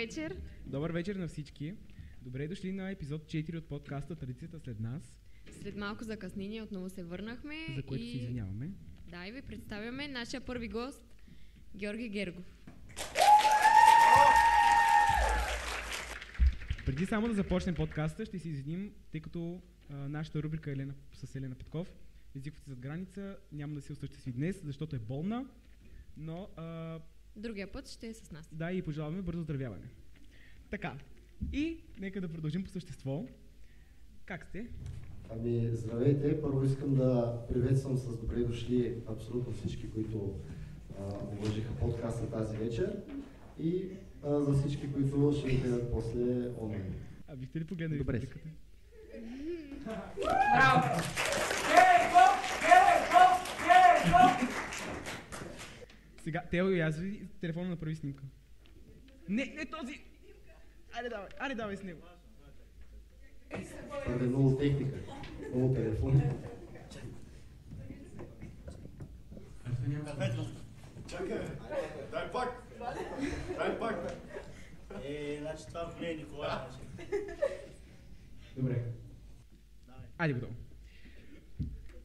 вечер! Добър вечер на всички! Добре дошли на епизод 4 от подкаста Традицията след нас. След малко закъснение отново се върнахме. За което се извиняваме. Да, и ви представяме нашия първи гост, Георги Гергов. Преди само да започнем подкаста, ще се извиним, тъй като нашата рубрика с Елена Петков, Езиковци зад граница, няма да се осъществи днес, защото е болна, но... Другия път ще е с нас. Да, и пожелаваме бързо оздравяване. Така, и нека да продължим по същество. Как сте? Ами, здравейте! Първо искам да приветствам с добре дошли абсолютно всички, които уважиха подкаста тази вечер и за всички, които ще гледат после онлайн. А бихте ли погледнали Добре. публиката? Браво! Сега, Тео и аз ви телефона направи снимка. Не този! Айде давай с него. Това е много техника, много телефони. Чакай, дай пак! Значи това не е Николай. Добре. Айде готово.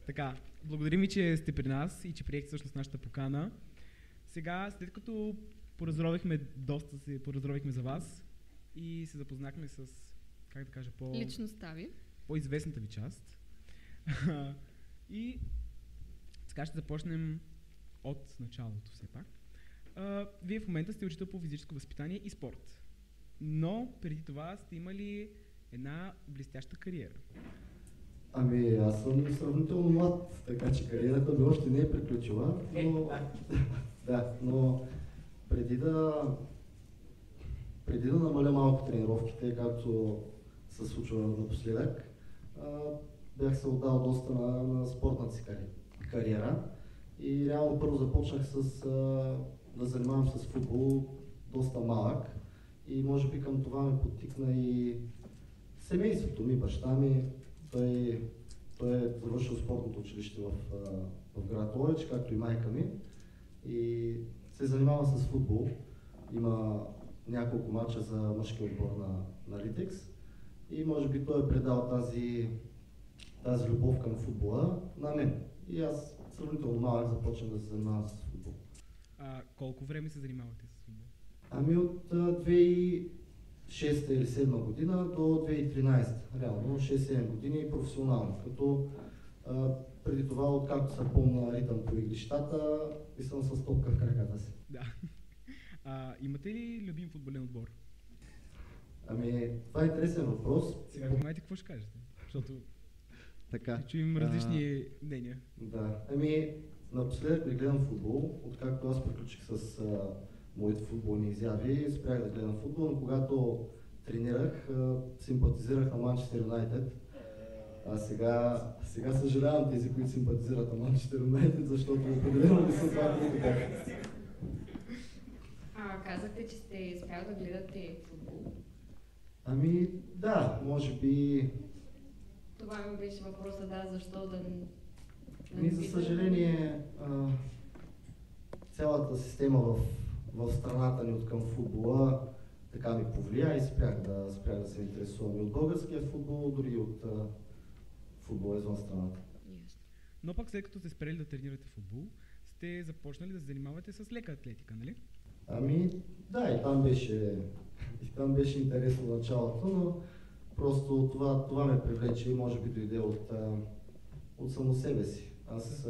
Така, благодарим ви, че сте при нас и че приехте всъщност нашата покана. Сега, след като доста се поразровихме за вас и се запознахме с, как да кажа, Личността ви. по-известната ви част. И сега ще започнем от началото все пак. Вие в момента сте учител по физическо възпитание и спорт. Но преди това сте имали една блестяща кариера. Ами, аз съм сравнително млад, така че кариерата ми още не е приключила, но... Да, но преди да намаля малко тренировките, както се случва напоследък, бях се отдал доста на спортната си кариера и реално първо започнах да занимавам с футбол доста малък и може би към това ме подтикна и семейството ми, баща ми. Той е завършил спортното училище в град Ловеч, както и майка ми, и се занимава с футбол. Има няколко мача за мъжки отбор на Литекс и може би той е предал тази любов към футбола на мен. И аз сравнително малък започнах да се занимавам с футбол. Колко време се занимавате с футбол? Ами от 2006 или 2007 година до 2013, реално 6-7 години професионално, като преди това, откакто се помня ритъм по игрищата и съм с топка в краката си. Да. Имате ли любим футболен отбор? Ами, това е интересен въпрос. Сега внимайте какво ще кажете, защото Така. ще чуем различни мнения. Да, ами напоследък не гледам футбол, откакто аз приключих с моите футболни изяви, спрях да гледам футбол, но когато тренирах, симпатизирах на Манчестър Юнайтед. А сега съжалявам тези, които симпатизират на Манчестър Юнайтед, защото определено не са това, които бяха. Казахте, че сте спял да гледате футбол. Ами да, може би... Това ми беше въпроса, защо да За съжаление, цялата система в страната ни от към футбола така ми повлия и спрях да се интересувам и от българския футбол, дори и от футбол извън страната. Ясно. Но пък след като сте спрели да тренирате футбол, сте започнали да се занимавате с лека атлетика, нали? Ами да, и там беше интересно в началото, но просто това ме привлече и може би дойде от само себе си. Аз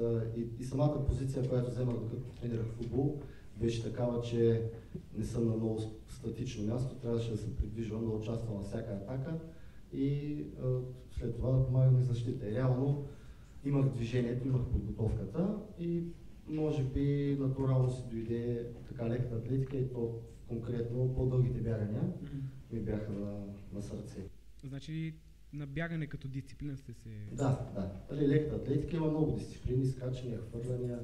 и самата позиция, която вземах докато тренирах футбол, беше такава, че не съм на много статично място, трябваше да се придвижвам, да участвам на всяка атака и след това да помагам и защита. Реално имах движението, имах подготовката и може би натурално си дойде така леката атлетика и то конкретно по-дългите бягания ми бяха на сърце. Значи на бягане като дисциплина сте се... Да. Леката атлетика има много дисциплини, скачания, хвърляния,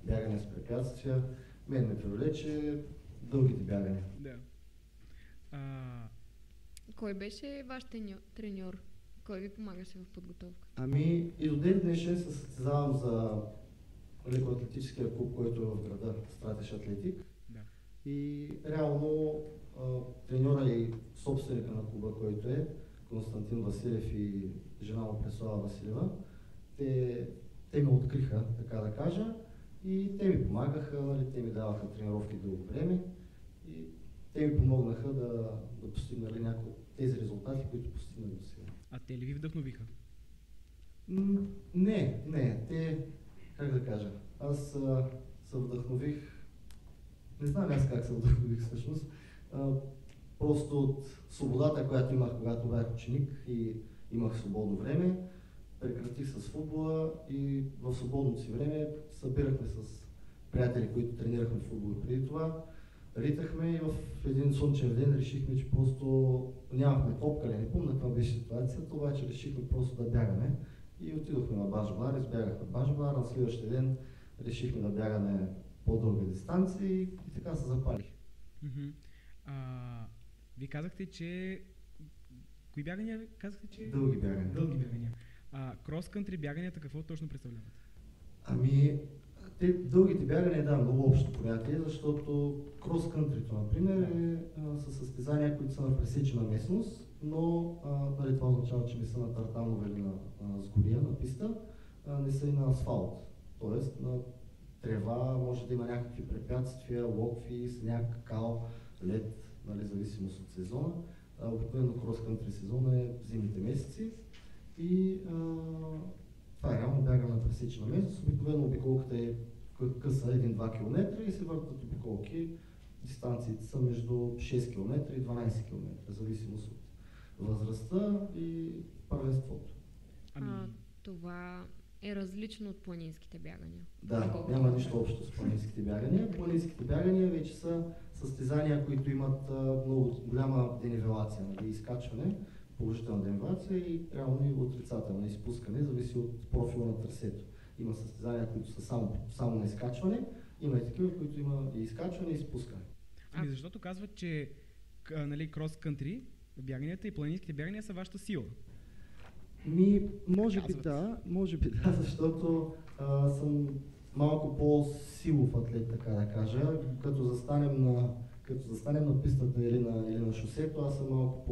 бягания с препятствия. Мен ме привлече дългите бягания. Да. Кой беше ваш треньор? Кой ви помагаше в подготовка? Ами и до ден днешен се състезавам за лекоатлетическия клуб, който е в града, Стратеж Атлетик. Да. И реално треньора и собственика на клуба, който е Константин Василев и жена му Преслава Василева, те ме откриха, така да кажа, и те ми помагаха, нали, те ми даваха тренировки дълго време и те ми помогнаха да постигна някои от тези резултати, които постигнах до сега. А те ли ви вдъхновиха? Не, те, как да кажа, аз се вдъхнових, не знам аз как се вдъхнових всъщност, просто от свободата, която имах, когато бях ученик и имах свободно време, прекратих с футбола и в свободното си време събирахме с приятели, които тренирахме футбол преди това, ритахме и в един слънчев ден решихме, че просто нямахме топка, не помня каква беше ситуацията, обаче решихме просто да бягаме и отидохме на Бажбар, избягахме Бажбар, на следващия ден решихме да бягаме по-дълги дистанции и така се запалих. Вие казахте, че... Кои бягания казахте, че... Дълги бягания. Дълги бягания. Крос-кънтри бяганията какво точно представляват? Дългите бягания, да, много общо понятие, защото крос-кънтрито, например, са състезания, които са на пресечена местност, но нали, това означава, че не са на тартанове или на сгория, на писта, не са и на асфалт. Тоест на трева може да има някакви препятствия, локви, сняг, кал, лед, нали, зависимост от сезона. Обикновено крос-кънтри сезона е в зимните месеци и това е реално бягане на пресечена местност. Обикновено обиколката е къса 1-2 км и се въртат обиколки. Дистанциите са между 6 км и 12 км, в зависимост от възрастта и първенството. Това е различно от планинските бягания. Да, няма нищо общо с планинските бягания. Планинските бягания вече са състезания, които имат много голяма денивелация, нали, изкачване, положителна денивелация и реално и отрицателна изпускане, зависи от профила на трасето. Има състезания, които са само на изкачване, има и такива, които има и изкачване и изпускане. Защото казват, че нали, крос-кънтри бяганията и планинските бягания са вашата сила. Може би да, защото съм малко по-силов атлет, така да кажа. Като застанем на пистата или на шосето, аз съм малко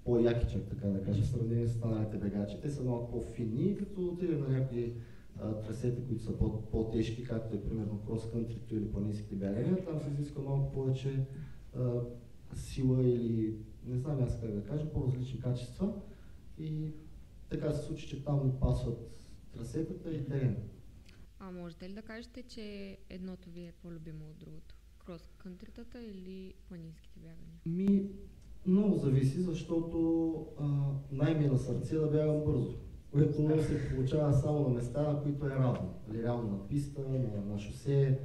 по-якичък, така да кажа, в сравнение с останалите бегачи. Те са малко по-фини, като отидем на някои трасета, които са по-тежки, както е примерно крос-кънтрито или планинските бягания. Там се изисква малко повече сила или не знам аз как да кажа, по-различни качества. И така се случи, че там ми пасват трасетата и терен. Можете ли да кажете, че едното ви е по-любимо от другото? Крос-кънтритата или планинските бягания? Много зависи, защото най-ми е на сърце да бягам бързо, което се получава само на места, на които е равно. Реално на писта, на шосе.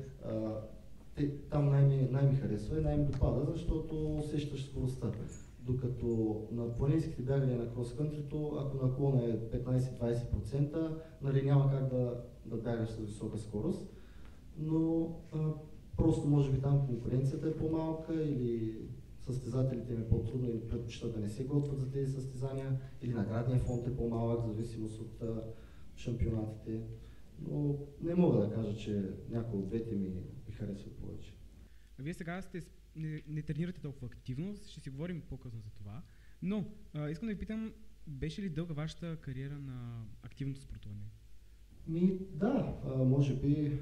Там най-ми харесва и най-ми допада, защото усещаш скоростта. Докато на планинските бягания на крос-кънтрито, ако наклона е 15-20%, нали, няма как да бягаш с висока скорост, но просто може би там конкуренцията е по-малка или състезателите им е по-трудно и предпочитат да не се готвят за тези състезания, или наградният фонд е по-малък, в зависимост от шампионатите. Но не мога да кажа, че някои от двете ми харесват повече. Вие сега не тренирате толкова активно, ще си говорим по-късно за това, но искам да ви питам, беше ли дълга вашата кариера на активното спортуване? Да, може би,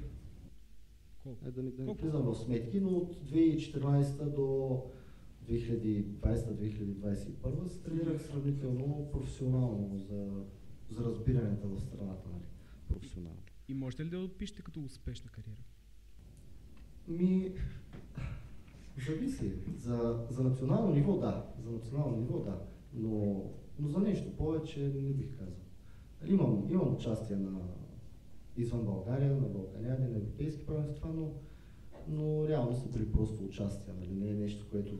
да не влизам в сметки, но от 2014 до 2020-2021 се тренирах сравнително професионално за разбирането в страната, нали, професионално. И можете ли да опишете като успешна кариера? Зависи. За национално ниво да. Но за нещо повече не бих казал. Имам участие извън България, на Балканяди, на европейски първенства, но реално са били просто участия. Нали? Не е нещо, което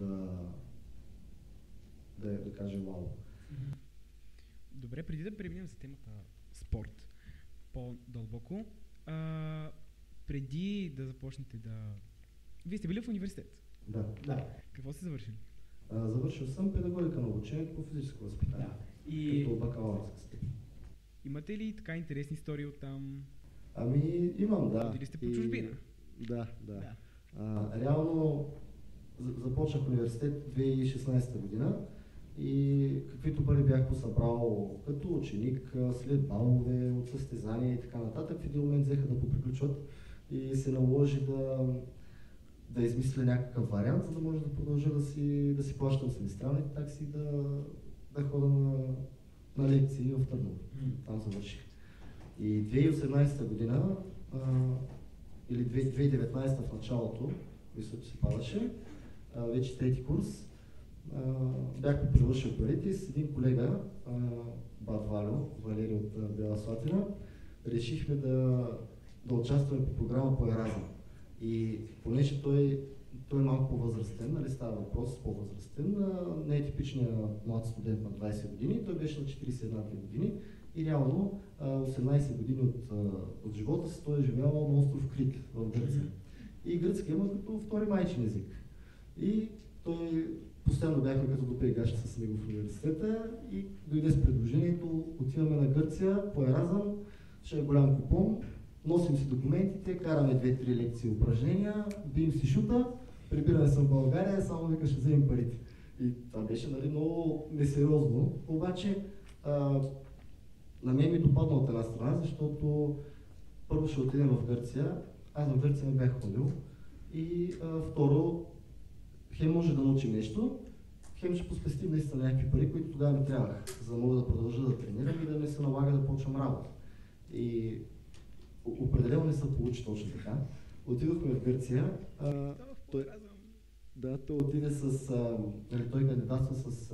да каже вау. Добре, преди да преминем за темата спорт по-дълбоко, преди да започнете Вие сте били в университет? Да. Какво сте завършили? Завършил съм педагогика на обучението по физическо възпитание. Като бакалавърска степен. Имате ли така интересни истории оттам? Имам, да. Ходили сте по чужбина? Да. Реално започнах университет 2016 година и каквито пари бях посъбрал като ученик, след балове, от състезания и така нататък, в един момент взеха да поприключват и се наложи да измисля някакъв вариант, за да може да продължа да си плащам семестралните такси, да хода на лекции в Търново. Там завърших. И 2018 година, или 2019 в началото, мисля, че се падаше, вече трети курс, бях попривършил парите с един колега, бат Валю, Валери от Бяла Слатина, решихме да участваме по програма по Еразъм. И понеже той е малко по-възрастен, нали, става въпрос по-възрастен, не е типичният млад студент на 20 години, той беше на 41 години и реално 18 години от живота си той е живял на остров Крит в Гърция. И гръцки има като втори майчин език. И той постоянно бяхме като допегащи с него в университета и дойде с предложението, отиваме на Гърция по Еразъм, ще е голям купон, носим си документите, караме 2-3 лекции упражнения, бием си шута, прибираме се в България, само вика ще вземем парите. И това беше, нали, много несериозно, обаче на мен ми допадна от една страна, защото първо ще отидем в Гърция, аз в Гърция не бях ходил и второ, хем може да научим нещо, хем ще поспестим наистина някакви пари, които тогава ми трябваха, за да мога да продължа да тренирам и да не се налага да почвам работа. И определено не се получи точно така. Отидохме в Гърция. Той отиде той кандидатства с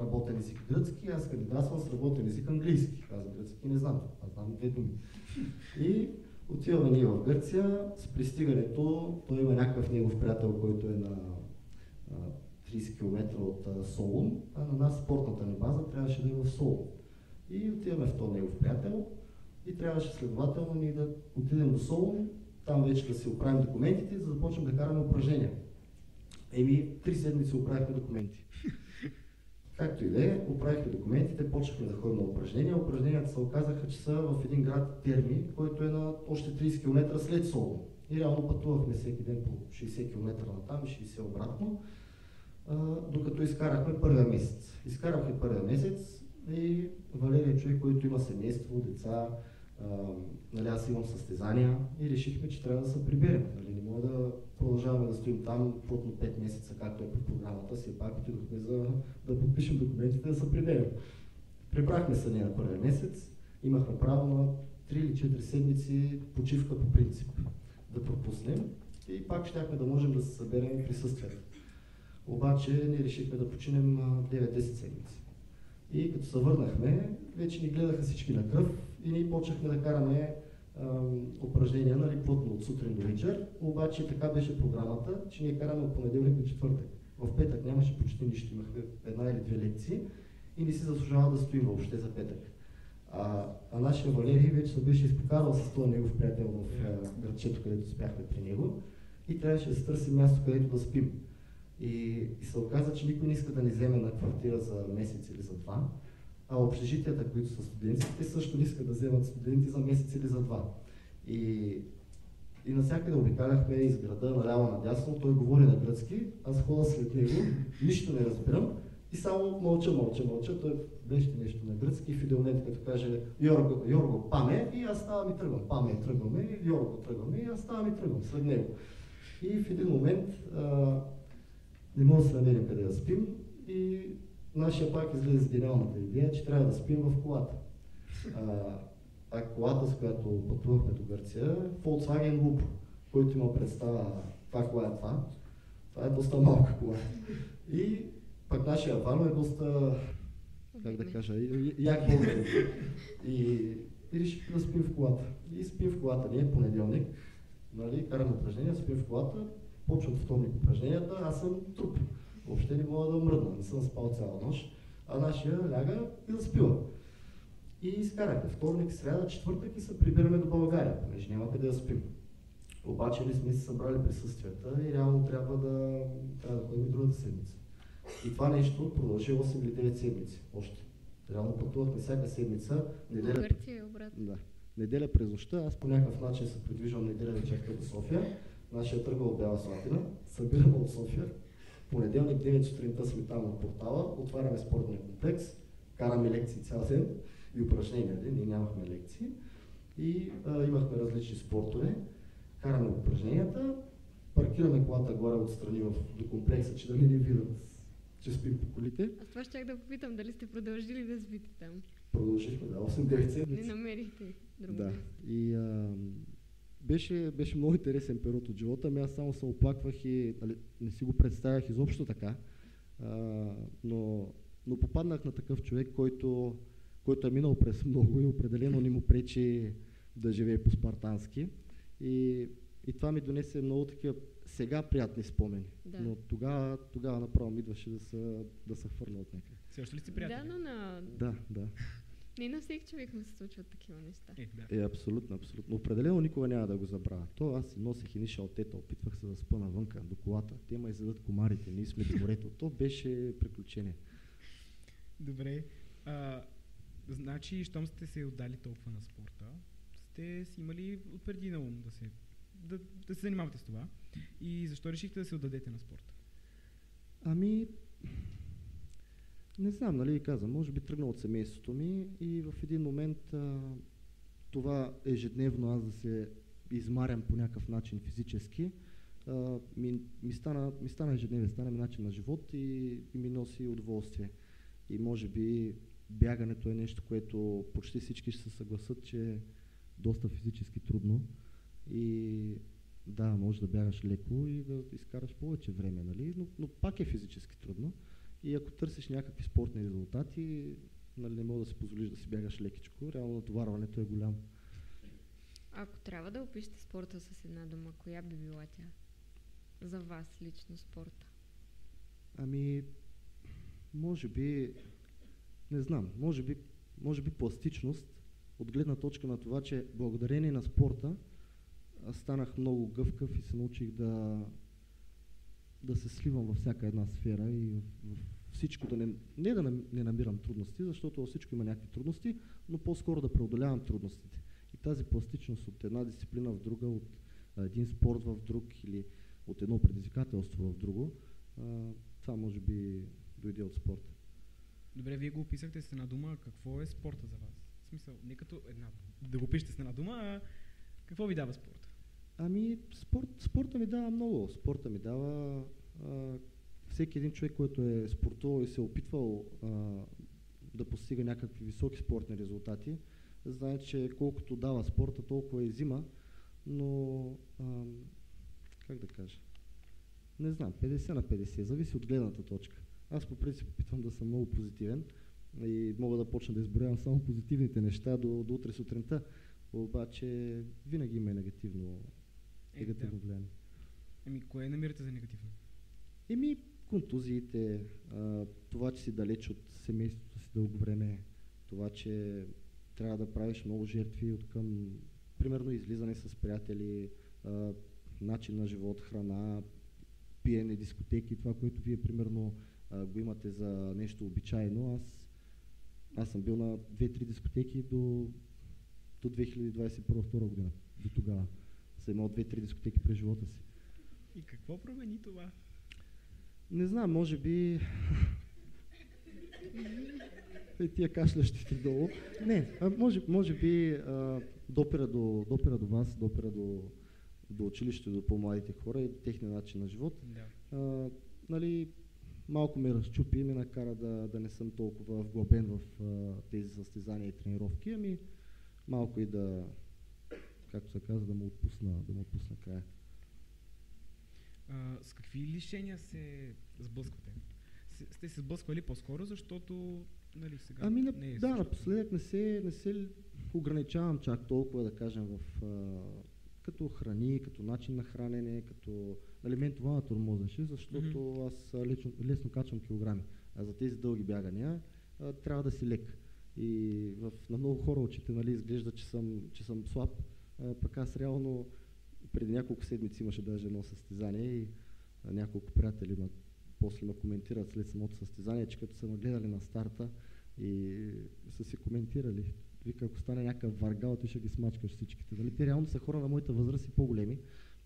работен език гръцки, аз кандидатствам с работен език английски. Каза гръцки, не знам, аз знам две думи. И отиваме ние в Гърция, с пристигането, той има някакъв негов приятел, който е на 30 км от Солун, а на нас спортната ни база трябваше да е в Солун. И отиваме в този негов приятел и трябваше следователно ние да отидем до Солун, там вече да си оправим документите, за да започнем да караме упражнения. 3 седмици оправихме документи. Както и да е, оправихме документите, почнахме да ходим на упражнения. Упражненията се оказаха, че са в един град Терми, който е на още 30 км след Солун. И реално пътувахме всеки ден по 60 км натам и 60 обратно, докато изкарахме първия месец. Изкарахме първия месец и Валерий е човек, който има семейство, деца, нали, аз имам състезания и решихме, че трябва да се приберем. Нали, не мога да продължаваме да стоим там плътно 5 месеца, както е по програмата, си пак отидохме за да подпишем документите да се приберем. Прибрахме се ние на първия месец, имахме право на 3 или 4 седмици почивка по принцип да пропуснем и пак щяхме да можем да се съберем присъствието. Обаче ние решихме да починем 9-10 седмици. И като се върнахме, вече ни гледаха всички на кръв и ние почнахме да караме упражнения, нали, плътно от сутрин до вечер, обаче така беше програмата, че ние караме от понеделник до четвъртък. В петък нямаше почти нищо, имахме 1 или 2 лекции и не си заслужава да стоим въобще за петък. А нашия Валерий вече се беше изпокарал с този негов приятел в градчето, където спяхме при него и трябваше да се търси място, където да спим. И се оказа, че никой не иска да ни вземе на квартира за месец или за два, а общежитията, които са студентите, също не искат да вземат студенти за месец или за два. И навсякъде обикаляхме из града, наляво надясно, той говори на гръцки, аз ходя след него, нищо не разбирам и само мълча, той беше нещо на гръцки и в един момент като каже Йорго, паме, и аз ставам и тръгвам, паме, тръгваме, и Йорго, тръгваме, и аз ставам и тръгвам след него. И в един момент не мога да се намерим къде да спим и нашия пак излезе с гениалната идея, че трябва да спим в колата. Колата, с която пътувахме до Гърция, Volkswagen Loop, който има представа каква кола е това. Това е доста малка кола. И пък нашия Вано е доста, как да кажа, як българин. И решихме да спим в колата. И спим в колата, ние понеделник, нали, караме упражнения, спим в колата, почват вторник упражненията, аз съм труп. Въобще не мога да мръдна, не съм спал цяла нощ, а нашия ляга и заспива. И изкарахме вторник, сряда, четвъртък и се прибираме до България, понеже няма къде да спим. Обаче не сме си събрали присъствията и реално трябва да ходим другата седмица. И това нещо продължи 8 или 9 седмици още. Реално пътувахме всяка седмица. Гърция е обратно. Да. Неделя през нощта, аз по някакъв начин се придвижвам неделя вечерта до София нашия тръгва от Бяла Слатина, събираме от София. Понеделник, 9 сутринта сме там на портала, отваряме спортния комплекс, караме лекции цял ден и упражнения ден, ние нямахме лекции. И имахме различни спортове, караме упражненията, паркираме колата горе отстрани до комплекса, че да не ни видят, че спим по колите. Аз това щях да попитам, дали сте продължили да спите там. Продължихме, да, 8-9 седмици. Не намерихте друго. Да. И беше много интересен период от живота. Ами аз само се оплаквах и не си го представях изобщо така. Но попаднах на такъв човек, който е минал през много и определено не му пречи да живее по-спартански. И това ми донесе много такива сега приятни спомени. Да. Но тогава направо ми идваше да се хвърля от някъде. Все още ли сте приятели? Да, но на... Да. Не на всеки човек му се случват такива неща. Да. Абсолютно. Определено никога няма да го забравя. То аз си носех едни шалтета, опитвах се да спа навънка, до колата. Те ме изядат комарите, ние сме в морето. То беше приключение. Добре. Значи, щом сте се отдали толкова на спорта, сте си имали отпреди на ум да се занимавате с това. И защо решихте да се отдадете на спорта? Ами, не знам, нали ви казвам, може би тръгна от семейството ми и в един момент това ежедневно аз да се измарям по някакъв начин физически, ми стана ежедневие, стана ми начин на живот и ми носи удоволствие. И може би бягането е нещо, което почти всички ще се съгласат, че е доста физически трудно. И да, може да бягаш леко и да изкараш повече време, нали? Но пак е физически трудно. И ако търсиш някакви спортни резултати, нали, не мога да си позволиш да си бягаш лекичко. Реално натоварването е голямо. Ако трябва да опишете спорта с една дума, коя би била тя? За вас лично спорта. Ами, може би, не знам, може би пластичност, от гледна точка на това, че благодарение на спорта аз станах много гъвкав и се научих да се сливам във всяка една сфера и в всичко да не намирам трудности, защото във всичко има някакви трудности, но по-скоро да преодолявам трудностите. И тази пластичност от една дисциплина в друга, от един спорт в друг или от едно предизвикателство в друго, това може би дойде от спорта. Добре, вие го описахте с една дума. Какво е спорта за вас? В смисъл, не като една, да го пишете с една дума, а какво ви дава спорта? Ами, спорта ми дава много. Спорта ми дава всеки един човек, който е спортувал и се е опитвал да постига някакви високи спортни резултати, знае, че колкото дава спорта, толкова и взима, но как да кажа? Не знам, 50 на 50, зависи от гледната точка. Аз по принцип опитвам да съм много позитивен и мога да почна да изброявам само позитивните неща до утре сутринта, обаче винаги има и негативно влияние. Еми, кое намирате за негативно? Контузиите, това, че си далеч от семейството си дълго време, това, че трябва да правиш много жертви от към, примерно, излизане с приятели, начин на живот, храна, пиене, дискотеки, това, което вие, примерно, го имате за нещо обичайно. Аз съм бил на 2-3 дискотеки до 2021-2022 година. До тогава съм имал 2-3 дискотеки през живота си. И какво промени това? Не знам, може би... тия кашлящите долу. Не, може би допира до вас, допира до училището, до по-младите хора и до техния начин на живот. Да. Нали, малко ме разчупи и ме накара да не съм толкова вглъбен в тези състезания и тренировки, ами малко и да, както се казва, да му отпусна края. С какви лишения се сблъсквате? Сте се сблъсквали по-скоро, защото нали, сега не е да, напоследък не се ограничавам чак толкова, да кажем, като храни, като начин на хранене, като... Нали, мен това ме тормозеше, защото аз лесно качвам килограми. А за тези дълги бягания трябва да си лек. И на много хора очите, нали, изглежда, че съм слаб. Пък аз реално преди няколко седмици имаше даже едно състезание и няколко приятели после ме коментират след самото състезание, че като са ме гледали на старта и са си коментирали. Вика, ако стане някакъв варгал, ти ще ги смачкаш всичките. Нали? Те реално са хора на моята възраст и по-големи.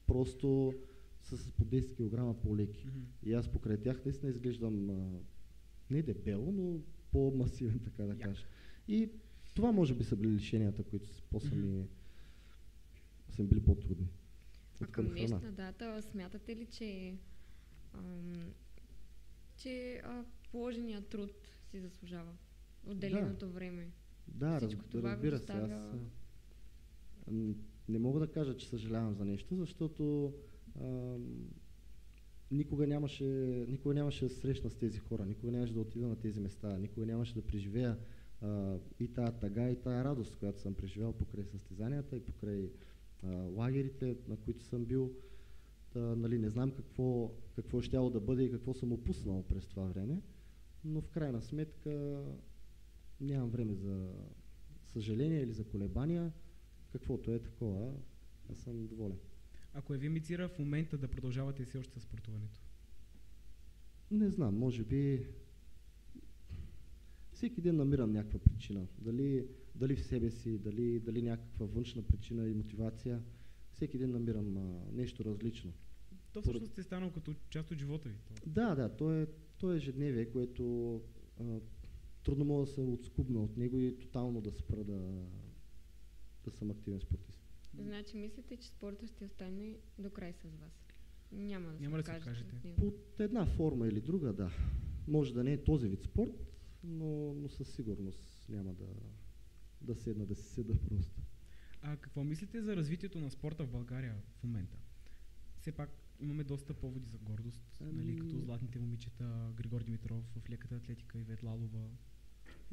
просто са с по 10 кг по-леки. Мгм. И аз покрай тях наистина изглеждам не дебело, но по-масивен, така да Як. кажа. И това може би са били лишенията, които после Мгм. са ми били по-трудни. А От към храна. днешна дата смятате ли, че положеният труд си заслужава отделеното време? Да, Всичко това ви разбира се. Аз доставя- не мога да кажа, че съжалявам за нещо, защото никога нямаше да се срещна с тези хора, никога нямаше да отида на тези места, никога нямаше да преживея и тая тъга, и тая радост, която съм преживял покрай състезанията и покрай лагерите, на които съм бил. Нали, не знам какво е щяло да бъде и какво съм опуснал през това време, но в крайна сметка нямам време за съжаление или за колебания. Каквото е такова, аз съм доволен. Ако е ви амбицира в момента да продължавате си още с спортуването? Не знам, може би всеки ден намирам някаква причина. Дали в себе си, дали някаква външна причина и мотивация. Всеки ден намирам нещо различно. То всъщност е станало като част от живота ви. Да, то е ежедневие, което трудно мога да се отскубна от него и тотално да спра да съм активен спортист. Значи мислите, че спорта ще остане до край с вас? Няма да Няма се да се откажете откажете. от него. Под една форма или друга, да. Може да не е този вид спорт, но със сигурност няма да седна, да си седа просто. А какво мислите за развитието на спорта в България в момента? Все пак имаме доста поводи за гордост, нали, като златните момичета, Григор Димитров в леката атлетика, Ивет Лалова.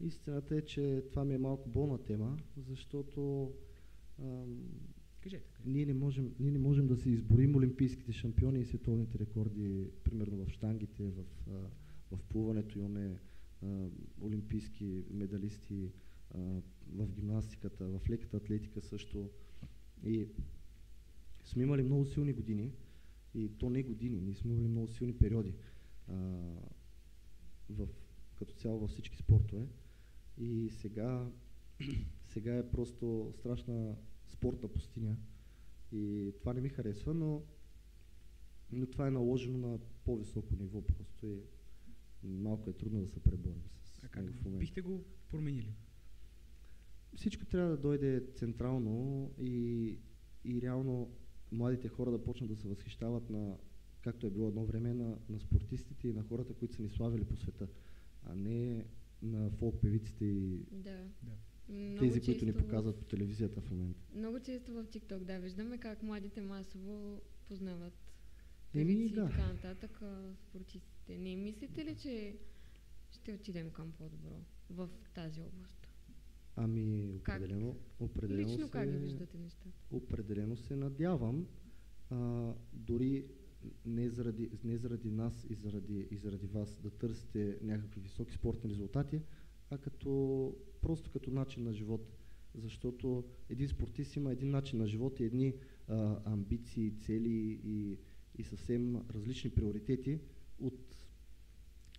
Истината е, че това ми е малко болна тема, защото Кажете. ние не можем да се изборим олимпийските шампиони и световните рекорди, примерно в щангите, в плуването имаме олимпийски медалисти, в гимнастиката, в леката атлетика също. И сме имали много силни години, и то не години, ние сме имали много силни периоди като цяло във всички спортове. И сега е просто страшна спортна пустиня и това не ми харесва, но това е наложено на по-високо ниво просто и малко е трудно да се преборим с него в момента. Бихте го променили? Всичко трябва да дойде централно и реално младите хора да почнат да се възхищават както е било едно време, на спортистите и на хората, които са ни славили по света, а не на фолк певиците и Да. тези, които ни показват по телевизията в момента. Много често в TikTok, да, виждаме как младите масово познават Еми, певици и да. така нататък, спортистите. Не мислите ли, че ще отидем към по-добро в тази област? Ами, Как? определено Лично как ги виждате нещата? Определено се надявам, дори не заради нас и заради вас да търсите някакви високи спортни резултати, а просто като начин на живот. Защото един спортист има един начин на живот и едни амбиции, цели и съвсем различни приоритети от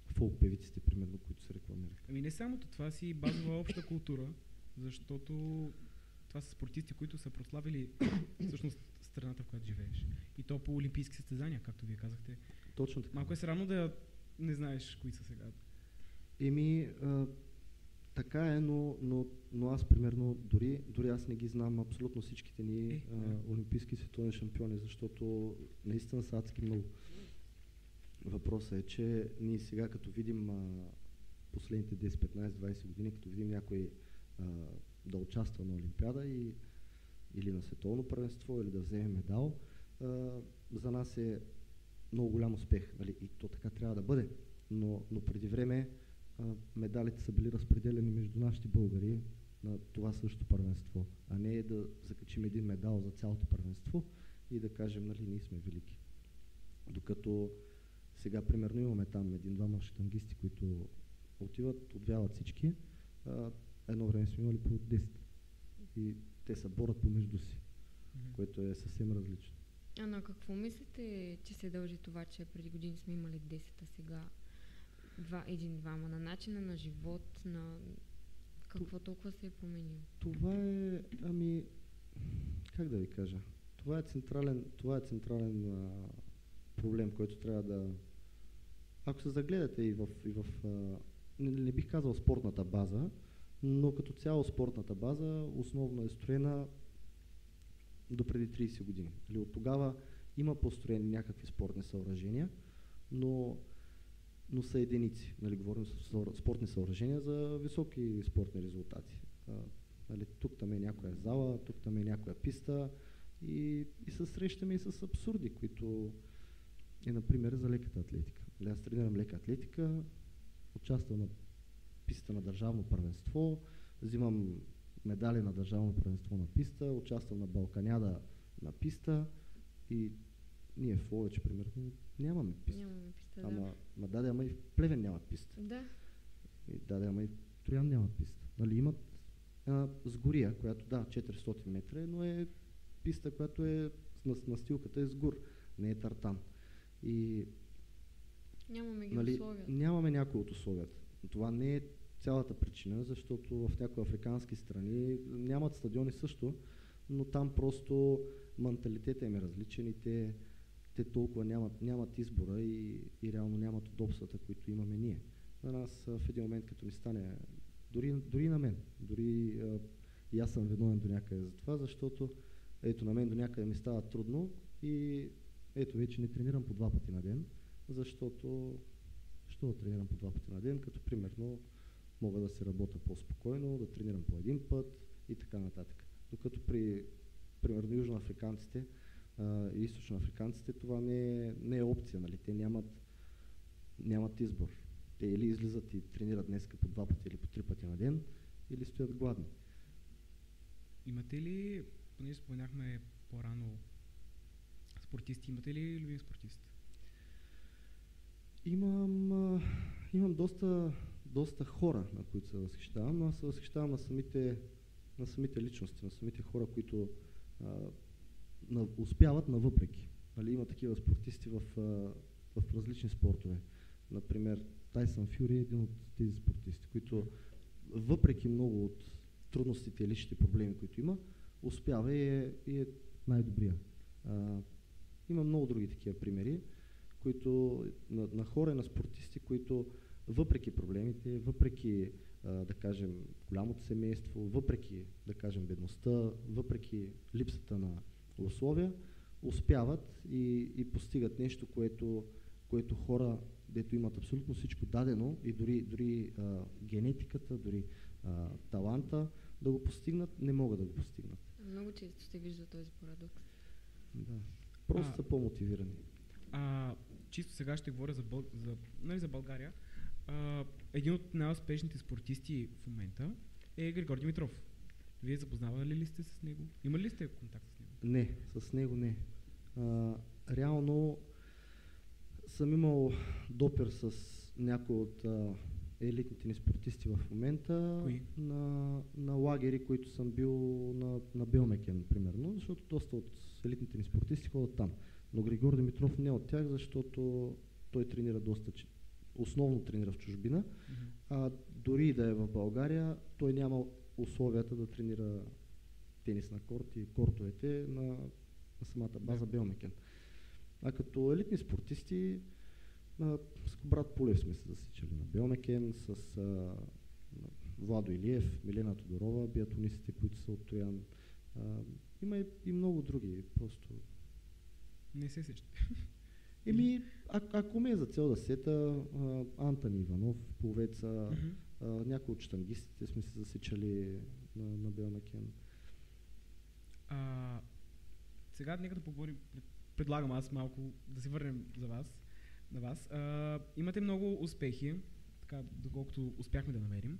фолк певиците, примерно, които се рекламират. Ами не самото това си и базова обща култура, защото това са спортисти, които са прославили всъщност страната, в която живееш. И то по олимпийски състезания, както вие казахте. Точно така. Малко е срамно да не знаеш кои са сега. Така е, но аз примерно дори аз не ги знам абсолютно всичките ни олимпийски световни шампиони, защото наистина са адски много. Въпросът е, че ние сега като видим последните 10, 15, 20 години, като видим някой да участва на Олимпиада или на световно първенство, или да вземе медал, за нас е много голям успех. Нали? И то така трябва да бъде. Но преди време медалите са били разпределени между нашите българи на това същото първенство, а не да закачим един медал за цялото първенство и да кажем, нали, ние сме велики. Докато сега, примерно, имаме там един-двама щангисти, които отиват, отвяват всички. Едно време сме имали по 10. И те се борят помежду си, което е съвсем различно. А на какво мислите, че се дължи това, че преди години сме имали 10, а сега един-двама? На начина на живот, на какво толкова се е променило? Това е, как да ви кажа, това е централен проблем, който трябва да... Ако се загледате не бих казал спортната база, но като цяло спортната база основно е строена до преди 30 години. От тогава има построени някакви спортни съоръжения, но са единици. Говорим за спортни съоръжения за високи спортни резултати. Тук там е някоя зала, тук там е някоя писта и се срещаме и с абсурди, които е, например, за леката атлетика. Аз тренирам лека атлетика, участвам на писта на държавно първенство, взимам медали на държавно първенство на писта, участвам на Балканяда на писта и ние в Ловеч, примерно, нямаме писта. Нямаме писта, ама и в Плевен нямат писта. Да. Ама и в Троян нямат писта. Имат една сгория, която 400 метра, но е писта, която е настилката е сгур, не е тартан. И нямаме ги условията. Нямаме някои от условията. Това не е цялата причина, защото в някои африкански страни нямат стадиони също, но там просто менталитетът им е различен и те толкова нямат избора и реално нямат удобствата, които имаме ние. На нас в един момент, като ми стане, дори на мен, и аз съм виновен до някъде за това, защото ето на мен до някъде ми става трудно и ето вече не тренирам по 2 пъти на ден, защото що да тренирам по 2 пъти на ден, като примерно мога да се работя по-спокойно, да тренирам по 1 път и така нататък. Докато примерно южноафриканците и източноафриканците това не е опция, нали? Те нямат избор. Те или излизат и тренират днеска по 2 пъти или по 3 пъти на ден, или стоят гладни. Имате ли, понеже споменахме по-рано спортисти, имате ли любим спортист? Имам доста хора, на които се възхищавам, но аз се възхищавам на самите личности, на самите хора, които успяват навъпреки. Има такива спортисти в различни спортове. Например, Тайсън Фюри е един от тези спортисти, които въпреки много от трудностите и личните проблеми, които има, успява и е най-добрия. Има много други такива примери, които на хора и на спортисти, които въпреки проблемите, въпреки да кажем голямото семейство, въпреки да кажем бедността, въпреки липсата на условия, успяват и постигат нещо, което хора, дето имат абсолютно всичко дадено и дори генетиката, дори таланта да го постигнат, не могат да го постигнат. Много често се вижда този парадокс. Да. Просто са по-мотивирани. Чисто сега ще говоря за България. Един от най-успешните спортисти в момента е Григор Димитров. Вие запознавали ли сте с него? Имали ли сте контакт с него? Не, с него не. Реално съм имал допир с някои от елитните ни спортисти в момента. Кои? На лагери, които съм бил на Белмекен, примерно, защото доста от елитните ни спортисти ходят там. Но Григор Димитров не е от тях, защото той тренира основно тренира в чужбина, дори и да е в България, той няма условията да тренира тенис на корт и кортовете на самата база Белмекен. А като елитни спортисти, с брат Пулев сме се засичали на Белмекен, с Владо Илиев, Милена Тодорова, биатлонистите, които са от Троян. Има и много други, просто... Не се сеща. Ако ме е за цел да сета, Антони Иванов, пловеца, някои от щангистите сме се засичали на Белмекен. Сега нека да поговорим, предлагам аз малко да се върнем на вас. Имате много успехи, така доколкото успяхме да намерим.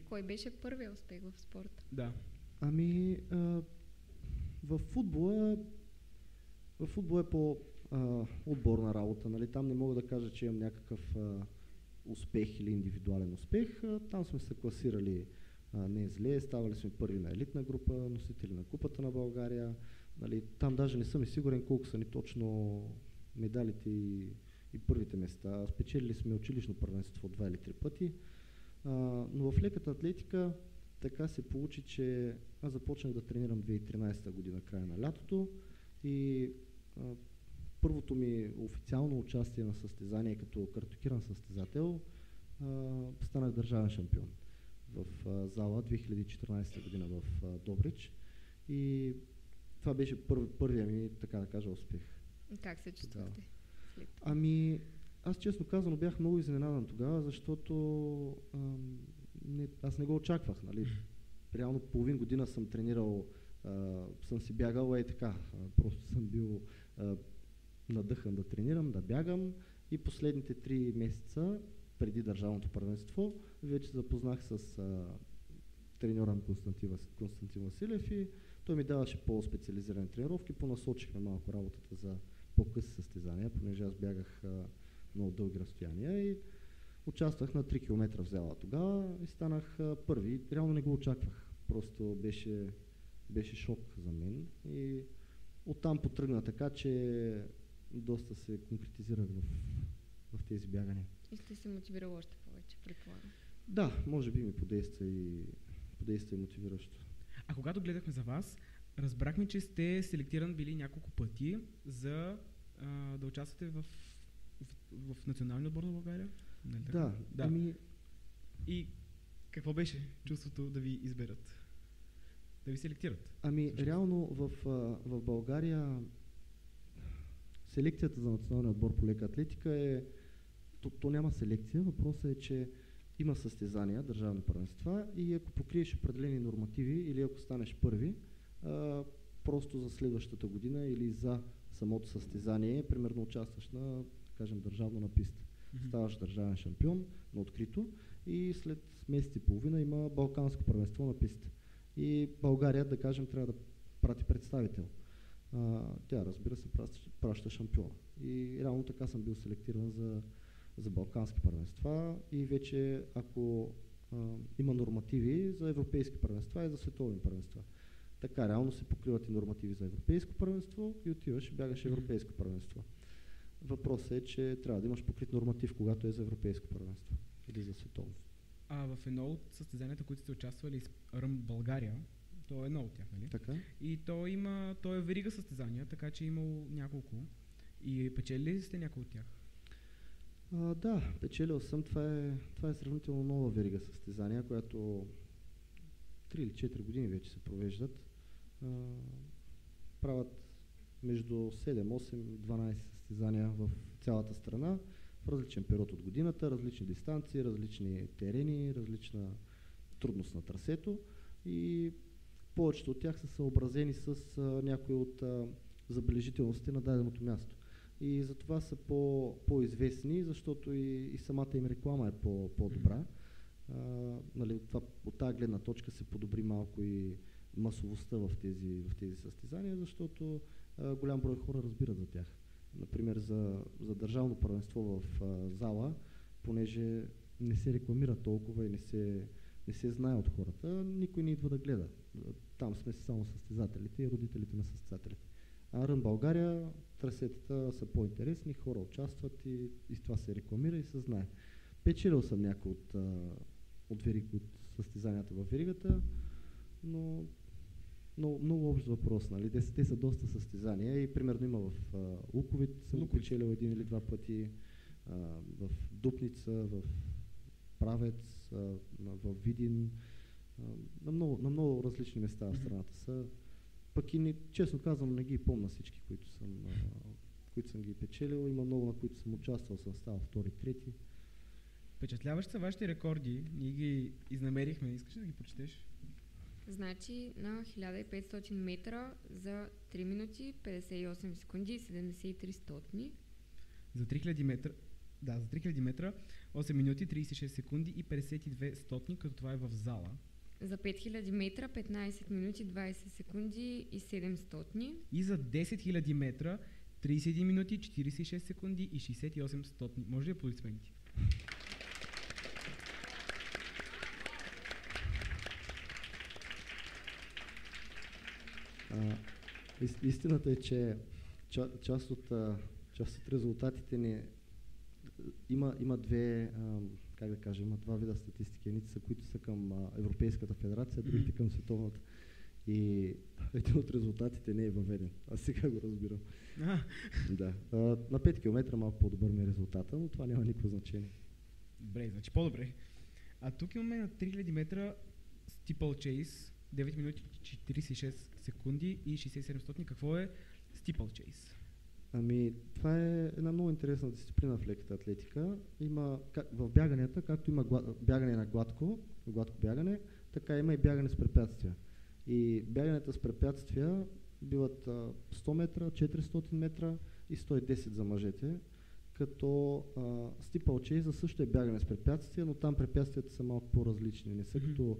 Кой беше първият успех в спорта? Да. В футбола е по отборна работа, нали? Там не мога да кажа, че имам някакъв успех или индивидуален успех. Там сме се класирали не зле, ставали сме първи на елитна група, носители на Купата на България. Нали? Там даже не съм и сигурен колко са ни точно медалите и първите места. Спечелили сме училищно първенство 2 или 3 пъти. Но в леката атлетика така се получи, че аз започнах да тренирам 2013 година, края на лятото и първото ми официално участие на състезание като картотекиран състезател станах държавен шампион в зала 2014 година в Добрич и това беше първия ми, така да кажа, успех. Как се чувствахте? Ами, аз честно казано бях много изненадан тогава, защото аз не го очаквах, нали. Реално половин година съм тренирал, съм си бягал така, просто съм бил надъхан да тренирам, да бягам и последните 3 месеца преди държавното първенство вече запознах с треньора на Константин Василев и той ми даваше по-специализирани тренировки, понасочихме малко работата за по-къси състезания, понеже аз бягах много дълги разстояния и участвах на 3 км в зала тогава и станах първи. Реално не го очаквах, просто беше шок за мен и оттам потръгна така, че доста се конкретизирах в тези бягания. И сте се мотивирал още повече, предполагам. Да, може би ми подейства и мотивиращо. А когато гледахме за вас, разбрахме, че сте селектиран били няколко пъти за да участвате в националния отбор на България? Нали така? Да. Ами... И какво беше чувството да ви изберат? Да ви селектират? Ами, също. Реално в България селекцията за националния отбор по лека атлетика е... То няма селекция, въпросът е, че има състезания, държавни първенства и ако покриеш определени нормативи или ако станеш първи, просто за следващата година или за самото състезание, примерно участваш на, кажем, държавно на писта. Ставаш държавен шампион на открито и след месец и половина има балканско първенство на писта. И България, да кажем, трябва да прати представител. Тя, разбира се, праща шампиона. И реално така съм бил селектиран за балкански първенства и вече ако има нормативи за европейски първенства и за световни първенства. Така, реално се покриват и нормативи за европейско първенство и отиваш и бягаш европейско първенство. Въпросът е, че трябва да имаш покрит норматив, когато е за европейско първенство или за световно. А в едно от състезанията, които сте участвали, Ръм България, то е едно от тях, нали? Така. И то е верига състезания, така че имало няколко. И печели ли сте някои от тях? Да, печелил съм. Това е сравнително нова верига състезания, която 3 или 4 години вече се провеждат. Правят между 7, 8, 12 състезания в цялата страна, в различен период от годината, различни дистанции, различни терени, различна трудност на трасето и повечето от тях са съобразени с някои от забележителностите на даденото място. И затова са по-известни, защото и самата им реклама е по-добра. Нали, от тази гледна точка се подобри малко и масовостта в тези състезания, защото голям брой хора разбират за тях. Например, за държавно първенство в зала, понеже не се рекламира толкова и не се знае от хората, никой не идва да гледа. Там сме само състезателите и родителите на състезателите. А Ръм България, трасетата са по-интересни, хора участват и с това се рекламира и се знае. Печелил съм някои от състезанията във веригата, но много общ въпрос, нали? Те са доста състезания и примерно има в Луковит съм печелил 1 или 2 пъти, в Дупница, в Правец, в Видин, на много различни места в страната са. Пък и честно казвам, не ги помня всички, които съм ги печелил. Има много, на които съм участвал, съм ставал втори, трети. Впечатляващи са вашите рекорди. Ние ги изнамерихме. Искаш ли да ги прочетеш? Значи на 1500 метра за 3 минути, 58 секунди и 73 стотни. За 3000 метра, за 3000 метра 8 минути, 36 секунди и 52 стотни, като това е в зала. За 5000 метра 15 минути, 20 секунди и 7 стотни. И за 10 000 метра 31 минути, 46 секунди и 68 стотни. Може ли аплодисменти? Истината е, че част от резултатите ни има две как да кажа, има два вида статистики. Едните са, които са към Европейската федерация, другите към световната. И един от резултатите не е въведен. Аз сега го разбирам. Да. На 5 км малко по-добър ми е резултата, но това няма никакво значение. Добре, значи по-добре. А тук имаме на 3000 метра Steeplechase, 9 минути 46 секунди и 6700. Какво е Steeplechase? Ами, това е една много интересна дисциплина в леката атлетика. Има в бяганията, както има бягане на гладко бягане, така има и бягане с препятствия. И бягането с препятствия биват 100 метра, 400 метра и 110 за мъжете, като Steeplechase също е бягане с препятствия, но там препятствията са малко по-различни. Не са като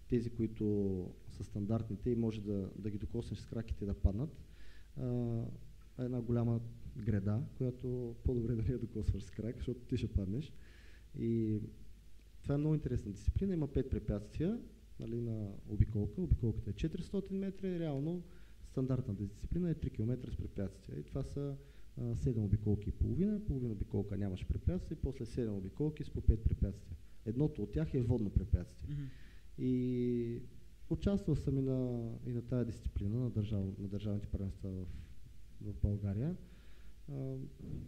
тези, които са стандартните и може да ги докоснеш с краките да паднат. Една голяма греда, която по-добре да не я докосваш с крак, защото ти ще паднеш. И това е много интересна дисциплина. Има 5 препятствия, нали, на обиколка. Обиколката е 400 метра и реално стандартната дисциплина е 3 км с препятствия. И това са 7 обиколки и половина обиколка нямаш препятствия и после 7 обиколки с по 5 препятствия. Едното от тях е водно препятствие. И участвал съм и на тая дисциплина на държавните първенства в България.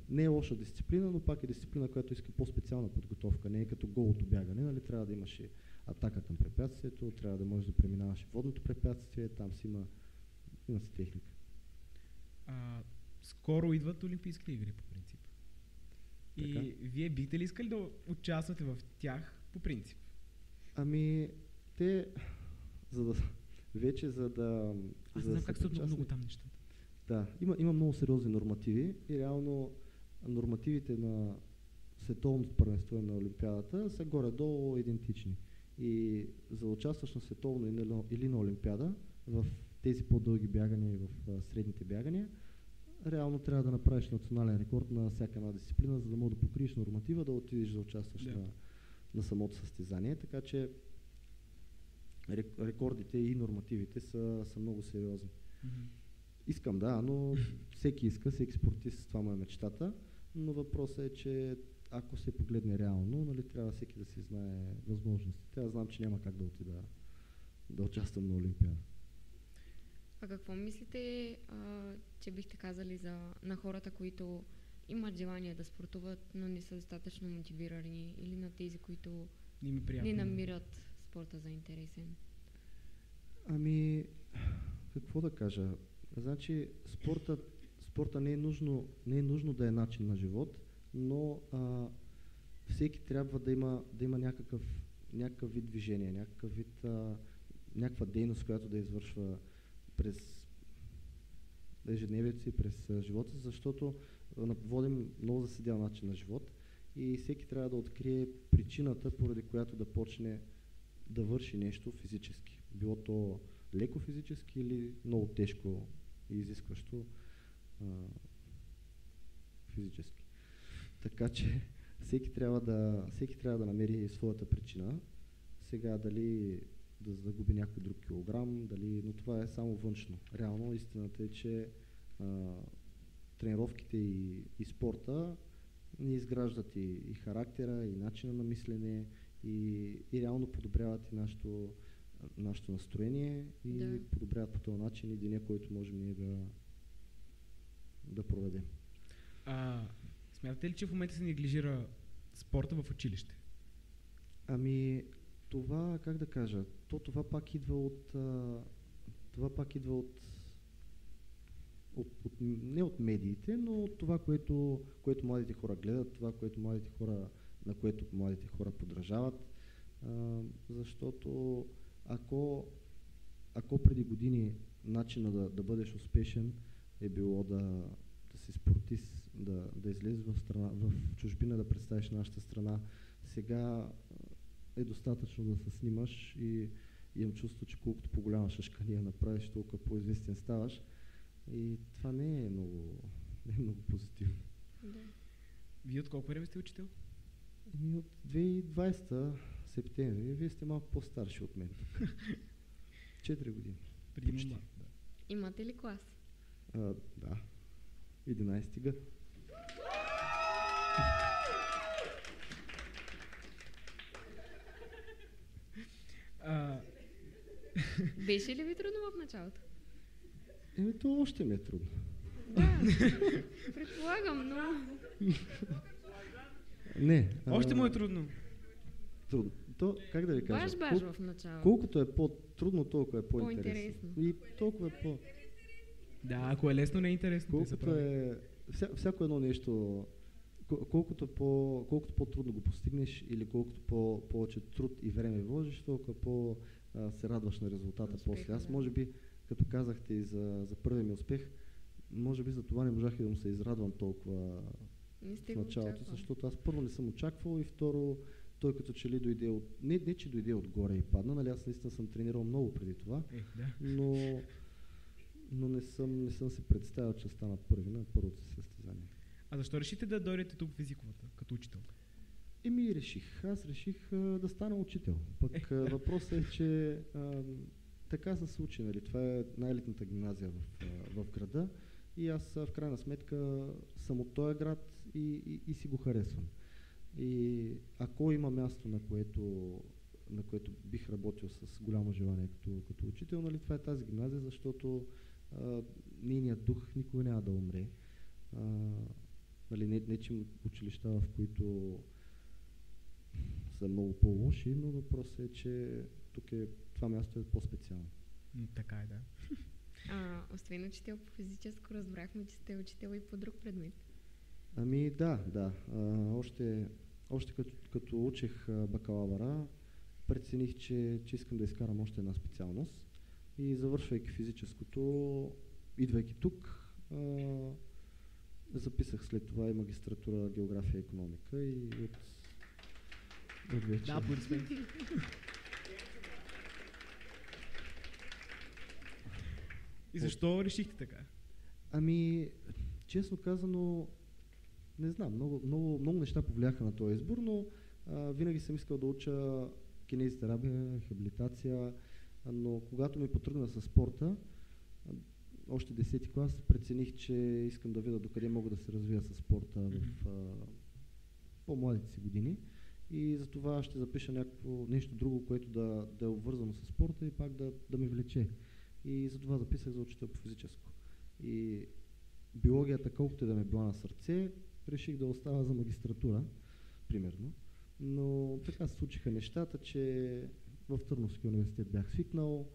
Не е лоша дисциплина, но пак е дисциплина, която иска по-специална подготовка. Не е като голото бягане, нали? Трябва да имаш атака към препятствието, трябва да можеш да преминаваш водното препятствие, там си има си техника. Скоро идват Олимпийските игри по принцип. И така? Вие бихте ли искали да участвате в тях по принцип? Ами, те, за да... Аз не знам как са много там нещата. Да, има много сериозни нормативи и реално нормативите на световното първенство и на Олимпиадата са горе-долу идентични. И за да участваш на световно или на Олимпиада, в тези по-дълги бягания и в средните бягания, реално трябва да направиш национален рекорд на всяка една дисциплина, за да можеш да покриеш норматива, да отидеш да участваш на самото състезание. Така че рекордите и нормативите са много сериозни. Искам, да, но всеки спортист, това му е мечтата, но въпросът е, че ако се погледне реално, нали, трябва всеки да си знае възможностите. Аз знам, че няма как да отида да участвам на Олимпиада. А какво мислите, че бихте казали на хората, които имат желание да спортуват, но не са достатъчно мотивирани, или на тези, които не намират спорта за интересен? Ами, какво да кажа? Значи, спорта не е нужно да е начин на живот, но всеки трябва да има някакъв вид движение, някаква дейност, която да извършва през ежедневието си, през живота, защото водим много заседял начин на живот и всеки трябва да открие причината, поради която да почне да върши нещо физически. Било то леко физически или много тежко и изискващо физически. Така че всеки трябва да намери своята причина. Сега дали да загуби някой друг килограм, но това е само външно. Реално истината е, че тренировките и спорта ни изграждат и характера, и начина на мислене, и реално подобряват и нашето настроение и подобряват по този начин и деня, който можем ние да проведем. Смятате ли, че в момента се неглижира спорта в училище? Ами, това, как да кажа, това пак идва не от медиите, но от това, което младите хора гледат, това, на което младите хора подражават, защото ако преди години начинът да бъдеш успешен е било да си спортист, да излезеш в чужбина, да представиш нашата страна, сега е достатъчно да се снимаш и имам чувство, че колкото по-голяма шашкания направиш, толкова по-известен ставаш. И това не е много позитивно. Да. Вие от колко време сте учител? От 2020 септември. Вие сте малко по-старши от мен. 4 години. Почти. Имате ли клас? Да. 11 Г. Беше ли ви трудно в началото? То още ми е трудно. Да, предполагам, но... Не. Още му е трудно. Трудно. То, как да ви кажа? Баш в началото. Колкото е по-трудно, толкова е по-интересно. По-интересно. И толкова е по... Да, ако е лесно, не е интересно. Колкото е... Всяко едно нещо, колкото по-трудно го постигнеш или колкото повече труд и време вложиш, толкова се радваш на резултата после. Аз може би, като казахте и за първия ми успех, може би за това не можах и да му се израдвам толкова в началото, защото аз първо не съм очаквал и второ, той като че ли дойде от... Не че дойде отгоре и падна, нали аз наистина съм тренирал много преди това, но не съм си представил, че стана първи на първото си състезание. А защо решите да дойдете тук в езиковата, като учител? Аз реших да стана учител. Пък въпросът е, че така се случи, нали? Това е най-елитната гимназия в града и аз в крайна сметка съм от този град и си го харесвам. И ако има място, на което бих работил с голямо желание като учител, нали? Това е тази гимназия, защото нейният дух никога няма да умре. Нали, не че училища, в които са много по-лоши, но въпросът е, че това място е по-специално. Така е, да. Освен учител по физическо, разбрахме, че сте учител и по друг предмет. Ами да. Още като учих бакалавъра, прецених, че искам да изкарам още една специалност и завършвайки физическото, идвайки тук, записах след това и магистратура география и икономика и от вече... Да, аплодисменти. И защо решихте така? Ами, честно казано, не знам, много неща повлияха на този избор, но винаги съм искал да уча кинезитерапия, рехабилитация, но когато ми потръгна със спорта, още 10-ти клас прецених, че искам да видя докъде мога да се развия със спорта в по-младите си години и затова ще запиша нещо друго, което да е обвързано с спорта и пак да ме влече. И затова записах за учител по физическо. И биологията, колкото и да ме била на сърце, реших да остава за магистратура, примерно. Но така се случиха нещата, че в Търновския университет бях свикнал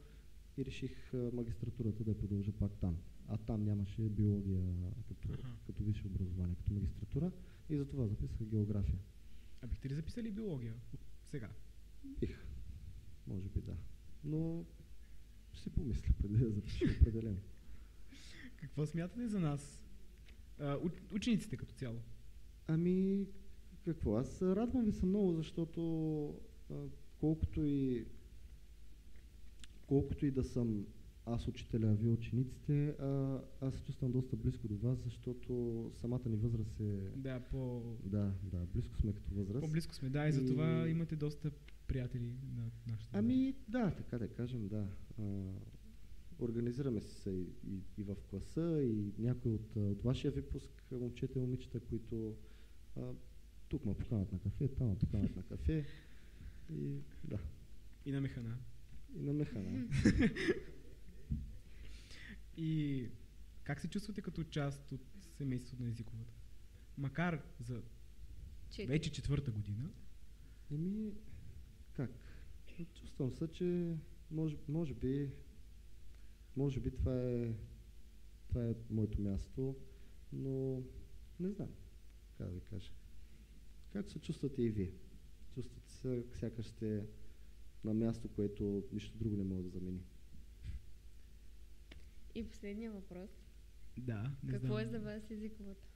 и реших магистратурата да я продължа пак там. А там нямаше биология като висше образование, като магистратура и затова записах география. А бихте ли записали биология сега? Бих. Може би да. Но ще си помисля преди да запиша определено. Какво смятате за нас? Учениците като цяло? Ами, какво? Аз радвам ви се много, защото колкото и да съм аз учителя, а вие учениците, аз се чувствам доста близко до вас, защото самата ни възраст е... Да, Да, близко сме като възраст. По-близко сме, да, и затова имате доста приятели на нашата... Ами, да, така да кажем, да. Организираме се и в класа, и някои от вашия випуск, момчета и момичета, които тук ме поканат на кафе, там ме поканат на кафе. И да. И на механа. И как се чувствате като част от семейството на езиковата? Макар за вече 4-та година. Еми, как? Чувствам се, че може би това е моето място, но не знам как да ви кажа. Как се чувствате и вие? Чувствате се, сякаш сте на място, което нищо друго не може да замени. И последния въпрос. Да, Какво е за вас езиковата?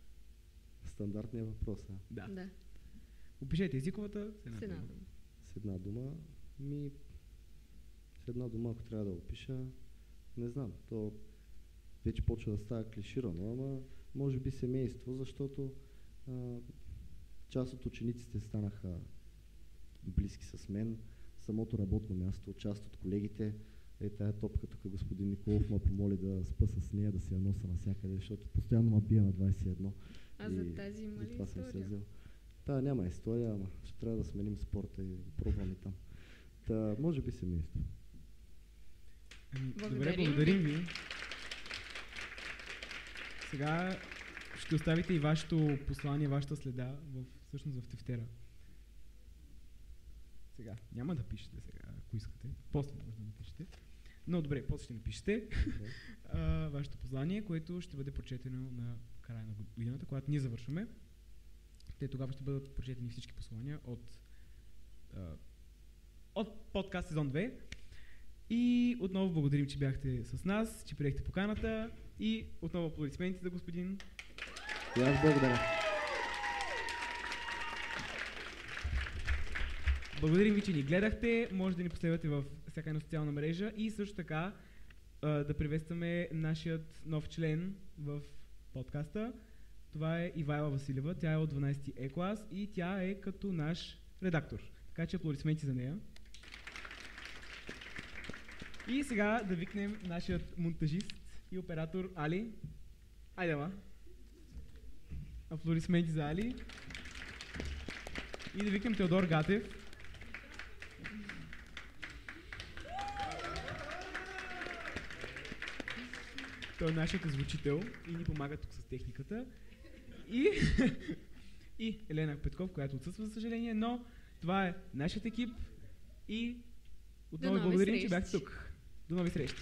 Стандартният въпрос, Да. Опишете езиковата с една дума. С една дума? С една дума, ако трябва да опиша, не знам. То вече почва да става клиширано, ама може би семейство, защото част от учениците станаха близки с мен, самото работно място, част от колегите. Тая топка тук господин Николов ме помоли да спа с нея, да си я носа навсякъде, защото постоянно ме бия на 21. А за тази има ли история? Няма история, ама ще трябва да сменим спорта и пробваме там. Може би семейство. Добре, благодарим ви. Сега ще оставите и вашето послание, вашата следа всъщност в тефтера. Сега, няма да пишете сега, ако искате. После може да напишете. Но добре, после ще напишете вашето послание, което ще бъде прочетено на края на годината, когато ние завършваме. Те тогава ще бъдат прочетени всички послания от подкаст сезон 2. И отново благодарим, че бяхте с нас, че приехте поканата и отново аплодисменти за господин. И аз благодаря. Благодарим ви, че ни гледахте. Може да ни последвате във всяка една социална мрежа и също така да приветстваме нашият нов член в подкаста. Това е Ивайла Василева. Тя е от 12 Е-клас и тя е като наш редактор. Така че аплодисменти за нея. И сега да викнем нашият монтажист и оператор Али. Айде, ма. Аплодисменти за Али. И да викнем Теодор Гатев. Той е нашият звучител и ни помага тук с техниката. И Елена Петков, която отсъства, за съжаление, но това е нашият екип и отново благодарим, че бяхте тук. До нови срещи!